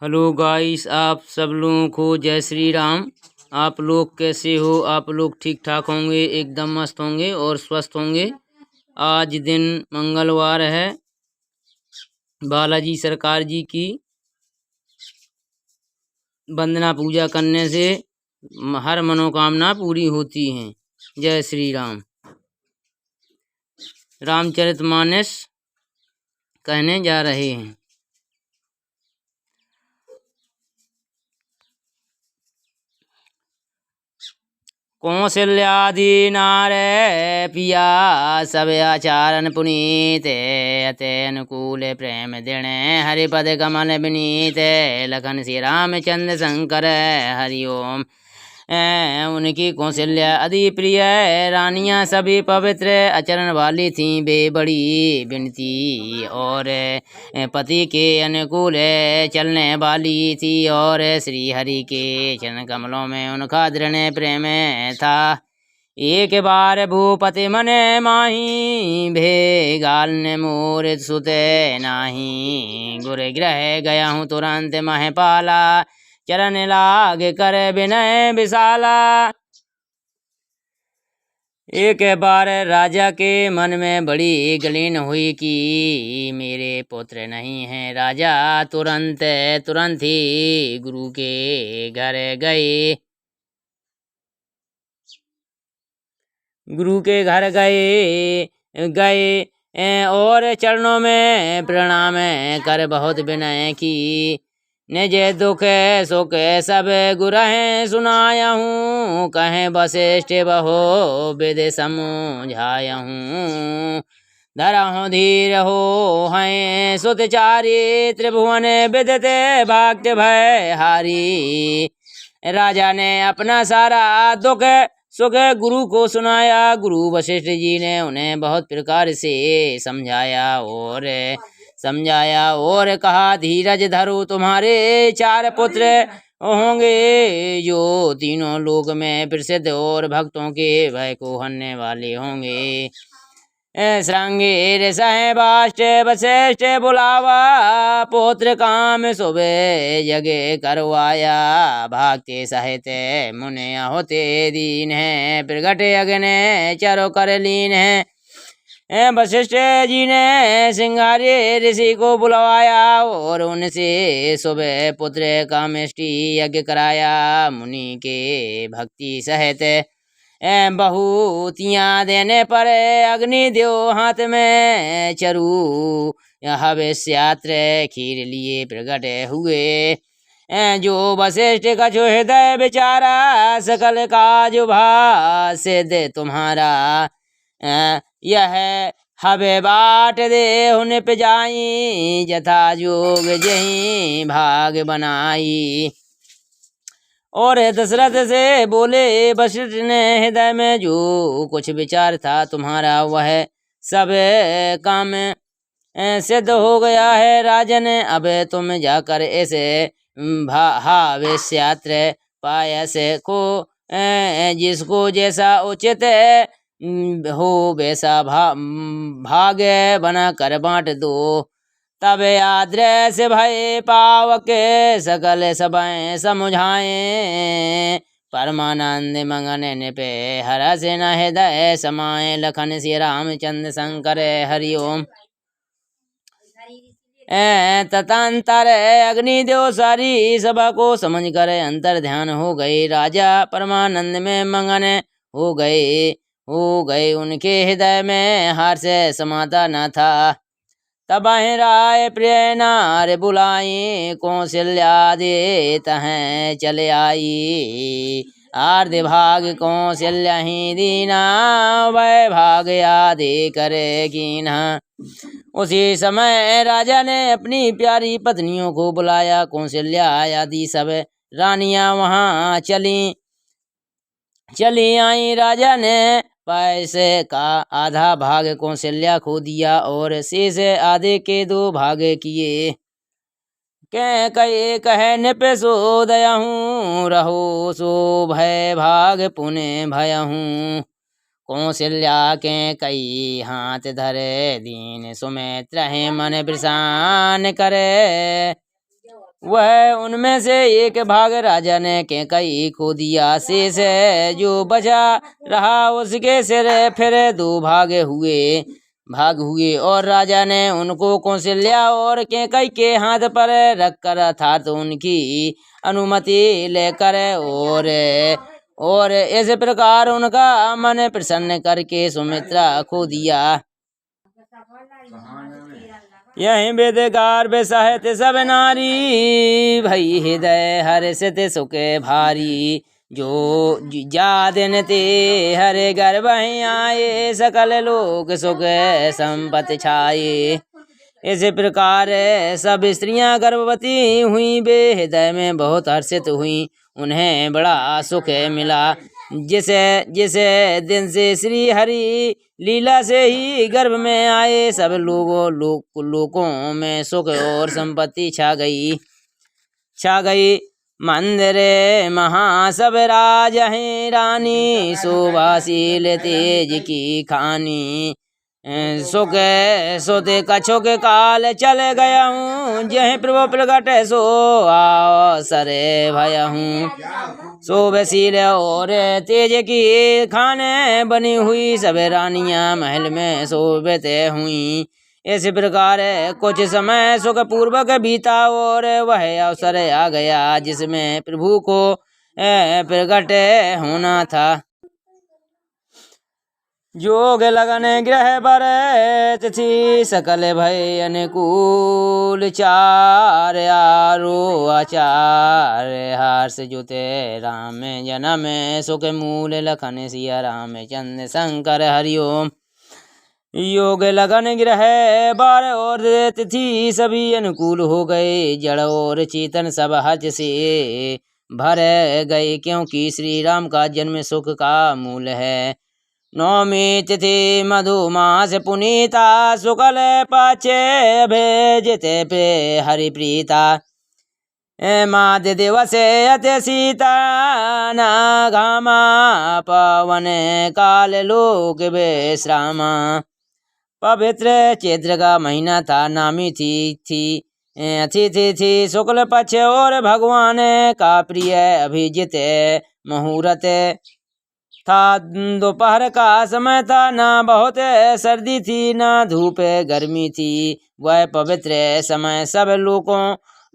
Hello guys, आप सब लोगों को जय श्री राम। आप लोग कैसे हो? आप लोग ठीक ठाक होंगे, एकदम मस्त होंगे और स्वस्थ होंगे। आज दिन मंगलवार है। बालाजी सरकार जी की वंदना पूजा करने से हर मनोकामना पूरी होती है। जय श्री राम। रामचरितमानस कहने जा रहे हैं। कौशल्यादि नारे पिया सब आचारन पुनीत अते अनुकूल प्रेम दृढ़ हरिपद कमल विनीत लखन श्री रामचंद्र शंकर हरि ओम। उनकी कौशल्या अति प्रिय रानियां सभी पवित्र आचरण वाली थी। वे बड़ी विनती और पति के अनुकूल चलने वाली थी और श्री हरि के चरण कमलों में उनका दृढ़ प्रेम था। एक बार भूपति मने माही भेगाल ने मोर सुते नाही। गुर ग्रह गया हूँ तुरंत महपाला चरण लाग कर विनय विशाला। एक बार राजा के मन में बड़ी गलीन हुई कि मेरे पुत्र नहीं हैं। राजा तुरंत ही गुरु के घर गए। गुरु के घर गए और चरणों में प्रणाम कर बहुत विनय की। निज दुख सुख सब गुरह सुनाया हूँ। कहें वशिष्ठ बहो विद समझाया हूँ। धरा हो धीर हो हैं सुत चारी त्रिभुवन विदित भक्त भय हारी। राजा ने अपना सारा दुख सुख गुरु को सुनाया। गुरु वशिष्ठ जी ने उन्हें बहुत प्रकार से समझाया और कहा, धीरज धरो, तुम्हारे 4 पुत्र होंगे जो तीनों लोक में प्रसिद्ध और भक्तों के भय को हरने वाले होंगे। श्रृंगेर सहबाष्ट वशिष्ठ बुलावा पुत्र काम सुबह जगे करवाया। भागते सहित मुने होते दीन है प्रगट अग्नि चरो कर लीन है। वशिष्ठ जी ने सिंगारे ऋषि को बुलवाया और उनसे सुबह पुत्र कामेष्टि यज्ञ कराया। मुनि के भक्ति सहित बहुतियाँ देने पर अग्निदेव हाथ में चरु हविष्यात्र खीर लिए प्रकट हुए। जो वशिष्ठ कछु हृदय विचारा सकल काज सिद्ध तुम्हारा। यह हवे बाट दे उन पिजाई जथा जोग जही भाग बनाई। और दशरथ से बोले, वशिष्ठ ने हृदय में जो कुछ विचार था तुम्हारा वह सब काम सिद्ध हो गया है। राजन, अब तुम जाकर ऐसे हावेश्यात्र पायस को जिसको जैसा उचित हो वैसा भाग बना कर बांट दो। तब आदर्श भय पावक सकल सभय समुझाए। परमानंद मंगन निपे हरस न हृदय समाए। लखन श्री रामचंद्र शंकर हरि ओम। ततांतर अग्निदेव सारी सभा को समझ कर अंतर ध्यान हो गए। राजा परमानंद में मंगन हो गए। उनके हृदय में हर्ष समाता न था। तब राय प्रिय नार बुलाई कौशल्या दे तहें चले आई। आर्ध भाग कौशल्या ही दीना वह भाग आदि करे कीना। उसी समय राजा ने अपनी प्यारी पत्नियों को बुलाया। कौशल्या आदि सब रानियां वहां चली आई। राजा ने पैसे का आधा भाग कौशल्या को दिया और शेष आधे के 2 भाग किए। कहे निप सो दयाहूँ रहो सो भय भाग पुने भयहूँ। कौशल्या के कई हाथ धरे दीन सुमित्र मन प्रसान करे। वह उनमें से एक भाग राजा ने कैकई को दिया। शेष जो बचा रहा उसके सिर फिर दो भाग हुए और राजा ने उनको कौशल्या और कैकई के हाथ पर रखकर अर्थात उनकी अनुमति लेकर और इस प्रकार उनका मन प्रसन्न करके सुमित्रा को दिया। यही वेदगार वे साहित्य सब नारी भई हृदय हर्षित सुख भारी। जो जा दिन ते हरे गर्भ आए सकल लोक सुख संपत्ति छाए। इस प्रकार सब स्त्रियां गर्भवती हुई वे हृदय में बहुत हर्षित हुई। उन्हें बड़ा सुख मिला। जिस दिन से श्री हरि लीला से ही गर्भ में आए सब लोगों में सुख और संपत्ति छा गई। मंदिर महा सब राज हैं रानी शोभाशील तेज की खानी। सुख सोते कछो के काल चल गया हूँ जहीं प्रभु प्रगट सो सरे भया हूँ। शोभशील और तेज की खाने बनी हुई सब रानियां महल में शोभित हुई। इस प्रकार कुछ समय सुख पूर्वक बीता और वह अवसर आ गया जिसमें प्रभु को प्रकट होना था। जोग लगन ग्रह बर तिथि सकल भय अनुकूल चार आरो आचार हर्ष जुते राम जन्म सुख मूल लखन सिया राम चंद्र शंकर हरिओम। योग लगन ग्रह बार और तिथि सभी अनुकूल हो गए। जड़ और चेतन सब हर्ष से भर गए क्योंकि श्री राम का जन्म सुख का मूल है। नौमी तिथि मधुमास पुनीता शुक्ल पाचे भेजते पे हरिप्रीता। माद दिवस अति सीता नागामा पवन काल लोक विश्रामा। पवित्र चैत्र का महीना था। नामी थी शुक्ल पक्ष और भगवान का प्रिय अभिजित मुहूर्त था। दोपहर का समय था। ना बहुत सर्दी थी ना धूप गर्मी थी। वह पवित्र समय सब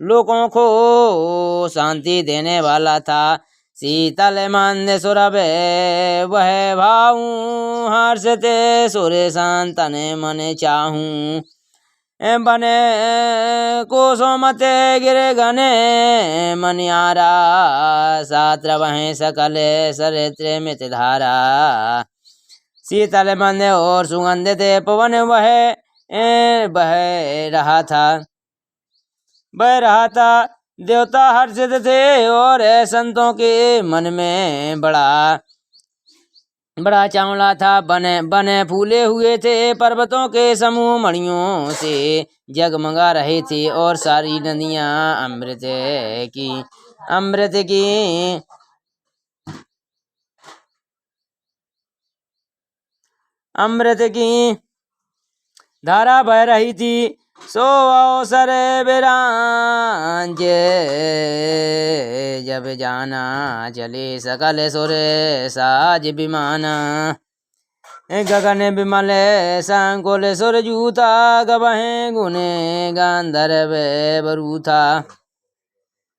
लोगों को शांति देने वाला था। शीतल मंद सुरभ वह भाऊं हर्षते सुर शांतन मन चाहूं। बने कोसोमत गिर गने मनियारा सात्र वह सकल सरित्र मित धारा। शीतल मंद और सुगंधित पवन वह बह रहा था। देवता हर्षित थे और संतों के मन में बड़ा चावला था। बने फूले हुए थे। पर्वतों के समूह मणियों से जगमगा रहे थे और सारी नदियां अमृत की धारा बह रही थी। सो अवसर विरांज जब जाना चले सकल सुर साज विमाना। गगन विमल संकुल सुर जूता गवहें गुने गांधर्व बरूथा।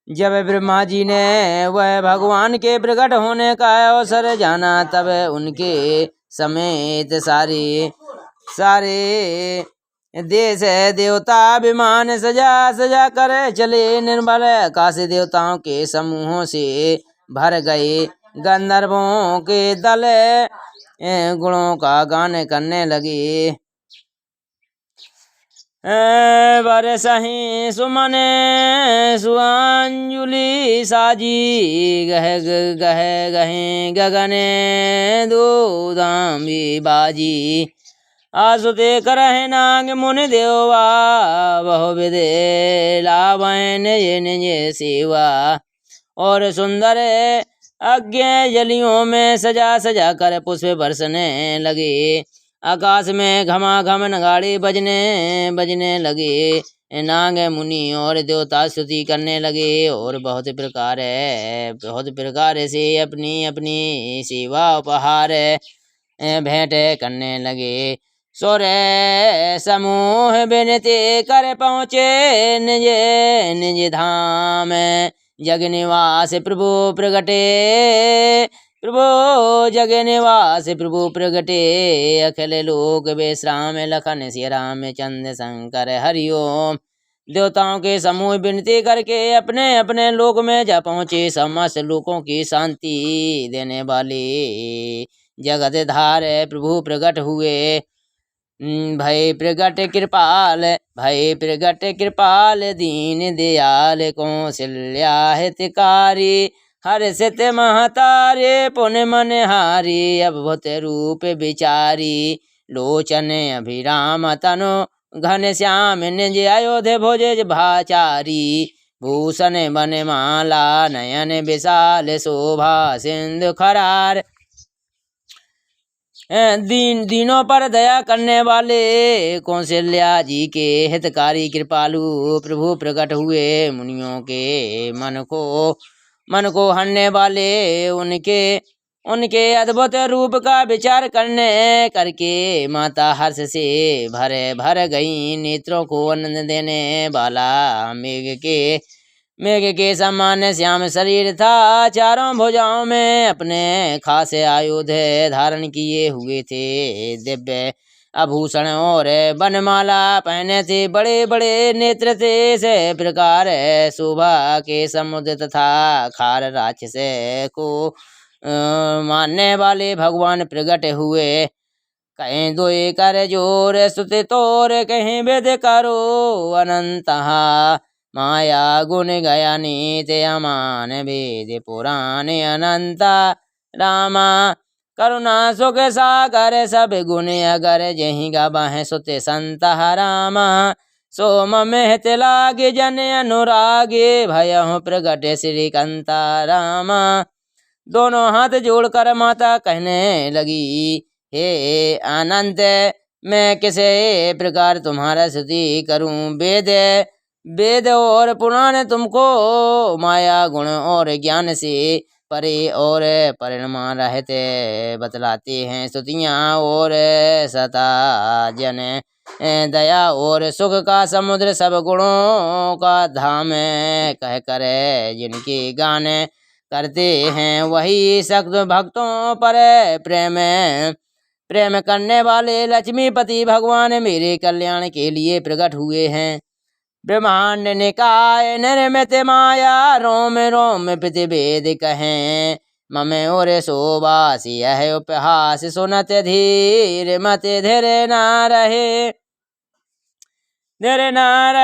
जब ब्रह्मा जी ने वह भगवान के प्रकट होने का अवसर जाना तब उनके समेत सारे देश देवता विमान सजा कर चले। निर्मल आकाश देवताओं के समूहों से भर गए। गंधर्वों के दल गुणों का गान करने लगे। बरसहीं सुमन सुअंजुलि साजी गहे गगने दो दामी बाजी। आसुते करह नाग मुनि देवा बहु विधे लावन निज सेवा। और सुंदर अज्ञ जलियों में सजा कर पुष्प बरसने लगे। आकाश में घमाघम नगाड़े बजने लगे। नाग मुनि और देवता स्तुति करने लगे और बहुत प्रकार से अपनी अपनी सेवा उपहार भेंट करने लगे। सोरे समूह विनती कर पहुँचे निज निज धाम, जग निवास प्रभु प्रगटे प्रभु प्रगटे, अखिल लोक विश्राम लखन सिया रामचंद्र शंकर हरिओम। देवताओं के समूह विनती करके अपने अपने लोक में जा पहुँचे, समस्त लोकों की शांति देने वाले जगत धार प्रभु प्रकट हुए। भय प्रगट कृपाल दीन दयाल कौशल्या हितकारी, हर्षित महतारे पुन मन हारी, अद्भुत रूप विचारी, लोचन अभिराम तनु घन श्याम निज अयोध्या भुज भाचारी, भूषण बनमाला नयन विशाल शोभा सिंधु खरार। दीनों पर दया करने वाले कौशल्या जी के हितकारी कृपालु प्रभु प्रकट हुए। मुनियों के मन को हरने वाले उनके अद्भुत रूप का विचार करके माता हर्ष से भर गई। नेत्रों को आनंद देने वाला मेघ के समान श्याम शरीर था, चारों भुजाओं में अपने खास आयुध धारण किए हुए थे। दिव्य आभूषण और बनमाला पहने थे, बड़े बड़े नेत्र थे। से प्रकार शोभा के समुद्र तथा खार राक्षस को मानने वाले भगवान प्रकट हुए। कहीं दो कर जोर स्तुति तोर, कहीं वेद करो अनंतहा, माया गुण गया नीत अमान वेद पुराण अनंता, रामा करुणा सुख सागर सब गुण अगर, जही गावह सुत संत रामा, सोम महत लागे जन अनुरागे, भयहु प्रगट श्री कंता रामा। दोनों हाथ जोड़कर माता कहने लगी, हे अनंत मैं किसे प्रकार तुम्हारा स्तुति करूं। वेद और पुराण तुमको माया गुण और ज्ञान से परे और परिणमा रहते बतलाते हैं। स्तुतियाँ और सता जन दया और सुख का समुद्र, सब गुणों का धाम कह कर जिनके गान करते हैं, वही सख्त भक्तों पर प्रेम करने वाले लक्ष्मीपति भगवान मेरे कल्याण के लिए प्रकट हुए हैं। ब्रह्मांड निकाय निर्मित माया, रोम रोम प्रतिवेद कहें, मम और शोभास यह उपहास, सुनत धीर मत धीर न रहे।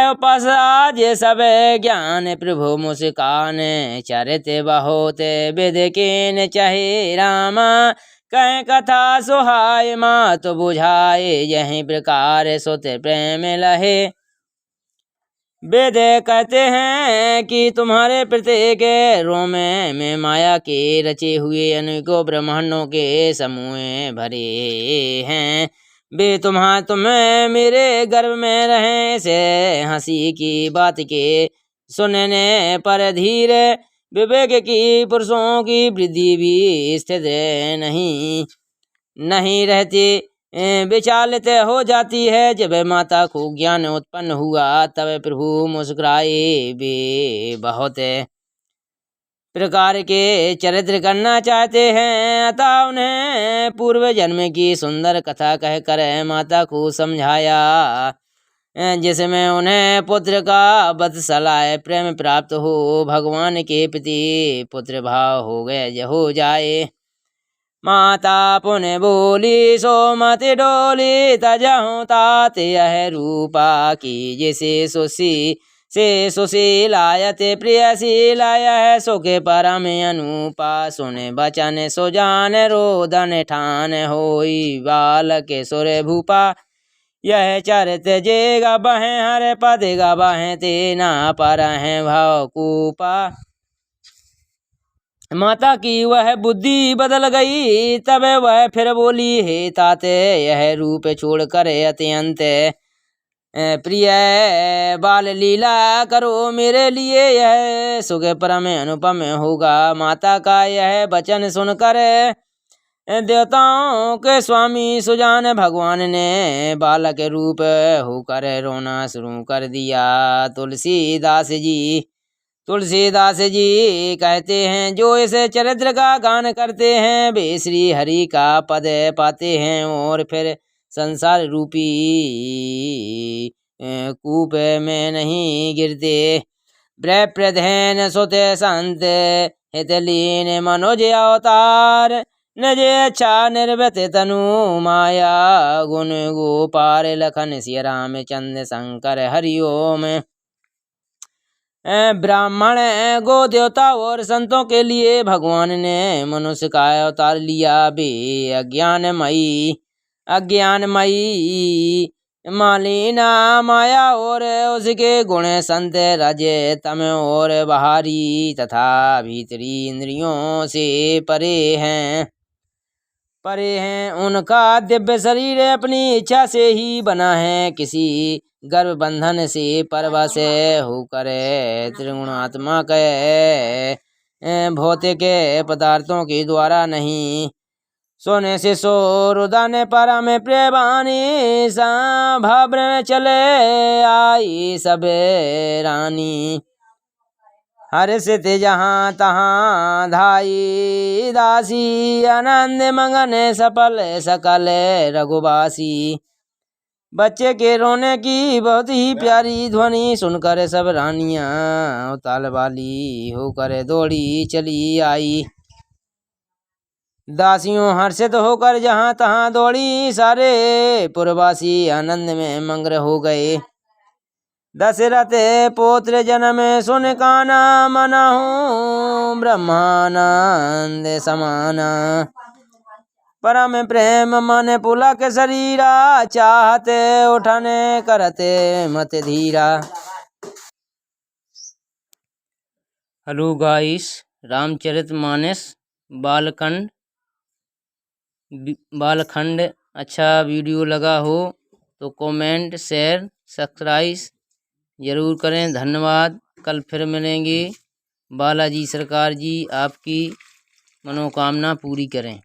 उपास आज सब ज्ञान प्रभु मुस्कान, चरित बहुत विद किन चाहे रामा, कह कथा सुहाय मात बुझाए, यही प्रकार सुत प्रेम लहे। वेद कहते हैं कि तुम्हारे प्रत्येक रोम में माया के रचे हुए अनेकों ब्रह्मांडों के समूह भरे हैं। वे तुम्हें मेरे गर्भ में रहें, से हंसी की बात के सुनने पर धीर विवेक की पुरुषों की वृद्धि भी स्थित नहीं रहती, विचालित हो जाती है। जब माता को ज्ञान उत्पन्न हुआ तब प्रभु मुस्कुराए। वे बहुत प्रकार के चरित्र करना चाहते हैं, अतः उन्हें पूर्व जन्म की सुंदर कथा कहकर माता को समझाया, जिसमें उन्हें पुत्र का वत्सलाय प्रेम प्राप्त हो, भगवान के प्रति पुत्र भाव हो जाए। माता पुण्य बोली सो मत डोली, तजहु तात यह रूपा की जैसे सुशीलायत प्रियशीला, यह सुख परम अनुपा, सुने बचन सुजान रोदन ठान, होई बालक सुर भूपा, यह चरित जे गबह हर पद गबह, ते ना पर हैं भाव कूपा। माता की वह बुद्धि बदल गई, तब वह फिर बोली, हे तात यह रूप छोड़कर अत्यंत प्रिय बाल लीला करो मेरे लिए, यह सुख परम अनुपम होगा। माता का यह वचन सुनकर देवताओं के स्वामी सुजान भगवान ने बालक रूप होकर रोना शुरू कर दिया। तुलसीदास जी कहते हैं, जो इस चरित्र का गान करते हैं वे श्री हरि का पद पाते हैं और फिर संसार रूपी कूप में नहीं गिरते। प्रधैन सुत संत हितलीन मनोज अवतार, निज अच्छा निर्वत तनु माया, गुण गोपाल लखन सिया रामचंद्र शंकर हरिओम। ब्राह्मण गो देवता और संतों के लिए भगवान ने मनुष्य का अवतार लिया। बे अज्ञानमयी मालिना माया और उसके गुण संत राजे तम और बाहरी तथा भीतरी इंद्रियों से परे हैं। उनका दिव्य शरीर अपनी इच्छा से ही बना है, किसी गर्भ बंधन से परवश होकर त्रिगुणात्मक भौतिक पदार्थों के द्वारा नहीं। सोने से सोरुदान परा में प्रेमानी भाव में चले आई सब रानी। हर्षित जहाँ तहाँ धाई दासी, आनंद मंगन सफल सकल रघुवासी। बच्चे के रोने की बहुत ही प्यारी ध्वनि सुनकर सब रानियां उताल वाली होकर दौड़ी चली आई। दासियों हर्षित होकर जहाँ तहाँ दौड़ी, सारे पुरवासी आनंद में मग्न हो गए। दशरथ पुत्र जन्म सुन काना, मनहु ब्रह्मानंद समाना। परम प्रेम मन पुलक शरीरा, चाहते उठने करते मत धीरा। हेलो गाइस, रामचरितमानस बालखंड अच्छा वीडियो लगा हो तो कमेंट शेयर सब्सक्राइब ज़रूर करें। धन्यवाद। कल फिर मिलेंगे। बालाजी सरकार जी आपकी मनोकामना पूरी करें।